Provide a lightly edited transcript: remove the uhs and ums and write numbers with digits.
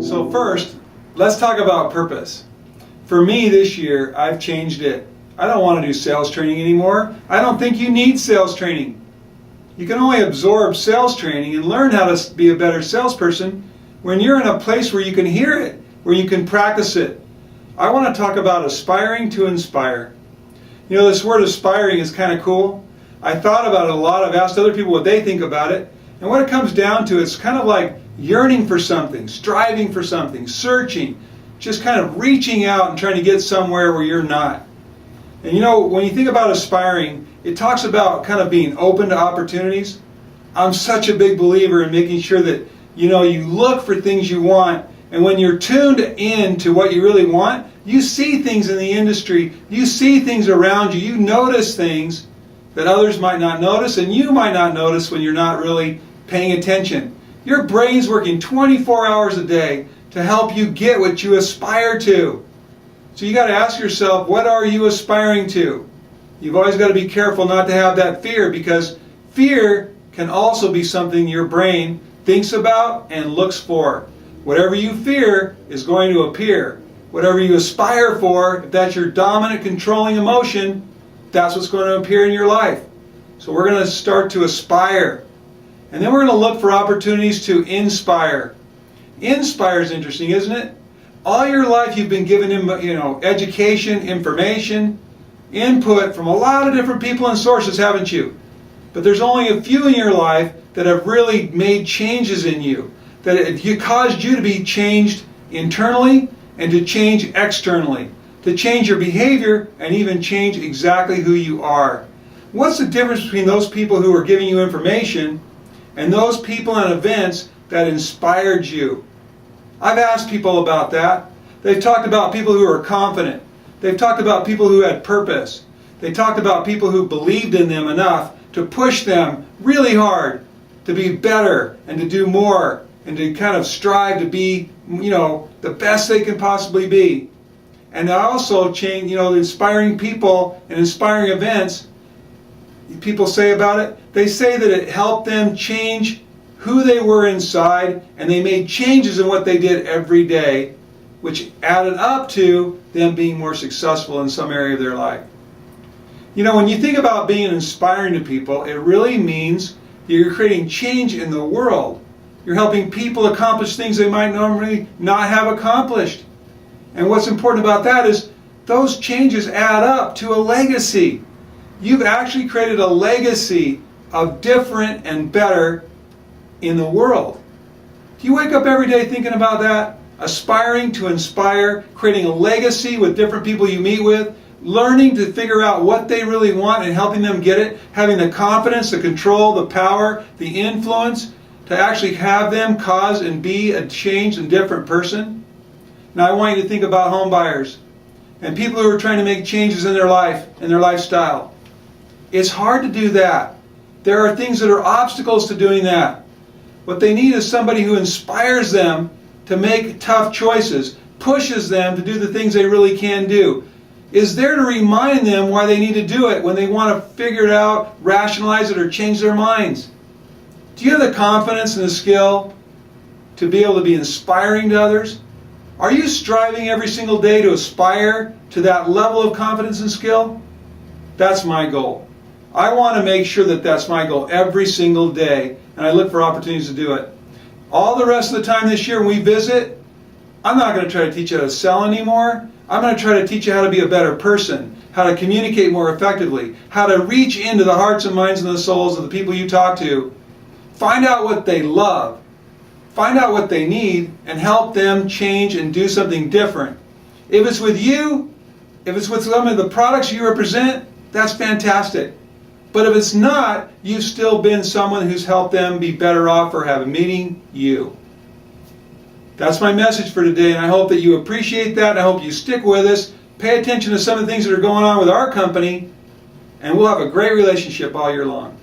So first, let's talk about purpose. For me this year, I've changed it. I don't want to do sales training anymore. I don't think you need sales training. You can only absorb sales training and learn how to be a better salesperson when you're in a place where you can hear it, where you can practice it. I want to talk about aspiring to inspire. You know, this word aspiring is kind of cool. I thought about it a lot. I've asked other people what they think about it. And what it comes down to, it's kind of like yearning for something, striving for something, searching, just kind of reaching out and trying to get somewhere where you're not. And you know, when you think about aspiring, it talks about kind of being open to opportunities. I'm such a big believer in making sure that, you know, you look for things you want, and when you're tuned in to what you really want, you see things in the industry, you see things around you, you notice things that others might not notice, and you might not notice when you're not really paying attention. Your brain's working 24 hours a day to help you get what you aspire to. So you got to ask yourself, what are you aspiring to? You've always got to be careful not to have that fear, because fear can also be something your brain thinks about and looks for. Whatever you fear is going to appear. Whatever you aspire for, if that's your dominant controlling emotion, that's what's going to appear in your life. So we're going to start to aspire. And then we're going to look for opportunities to inspire. Inspire is interesting, isn't it? All your life you've been given, education, information, input from a lot of different people and sources, haven't you? But there's only a few in your life that have really made changes in you, that it caused you to be changed internally and to change externally, to change your behavior and even change exactly who you are. What's the difference between those people who are giving you information and those people and events that inspired you? I've asked people about that. They've talked about people who are confident. They've talked about people who had purpose. They talked about people who believed in them enough to push them really hard to be better and to do more and to kind of strive to be, the best they can possibly be. And I also change, inspiring people and inspiring events, people say about it, they say that it helped them change who they were inside, and they made changes in what they did every day, which added up to them being more successful in some area of their life. You know, when you think about being inspiring to people, it really means you're creating change in the world. You're helping people accomplish things they might normally not have accomplished. And what's important about that is those changes add up to a legacy. You've actually created a legacy of different and better in the world. Do you wake up every day thinking about that? Aspiring to inspire, creating a legacy with different people you meet with, learning to figure out what they really want and helping them get it, having the confidence, the control, the power, the influence to actually have them cause and be a changed and different person. Now I want you to think about home buyers and people who are trying to make changes in their life and their lifestyle. It's hard to do that. There are things that are obstacles to doing that. What they need is somebody who inspires them to make tough choices, pushes them to do the things they really can do, is there to remind them why they need to do it when they want to figure it out, rationalize it, or change their minds. Do you have the confidence and the skill to be able to be inspiring to others? Are you striving every single day to aspire to that level of confidence and skill? That's my goal. I want to make sure that that's my goal every single day, and I look for opportunities to do it. All the rest of the time this year when we visit, I'm not going to try to teach you how to sell anymore. I'm going to try to teach you how to be a better person, how to communicate more effectively, how to reach into the hearts and minds and the souls of the people you talk to. Find out what they love. Find out what they need and help them change and do something different. If it's with you, if it's with some of the products you represent, that's fantastic. But if it's not, you've still been someone who's helped them be better off or have a meaning, you. That's my message for today, and I hope that you appreciate that. I hope you stick with us, pay attention to some of the things that are going on with our company, and we'll have a great relationship all year long.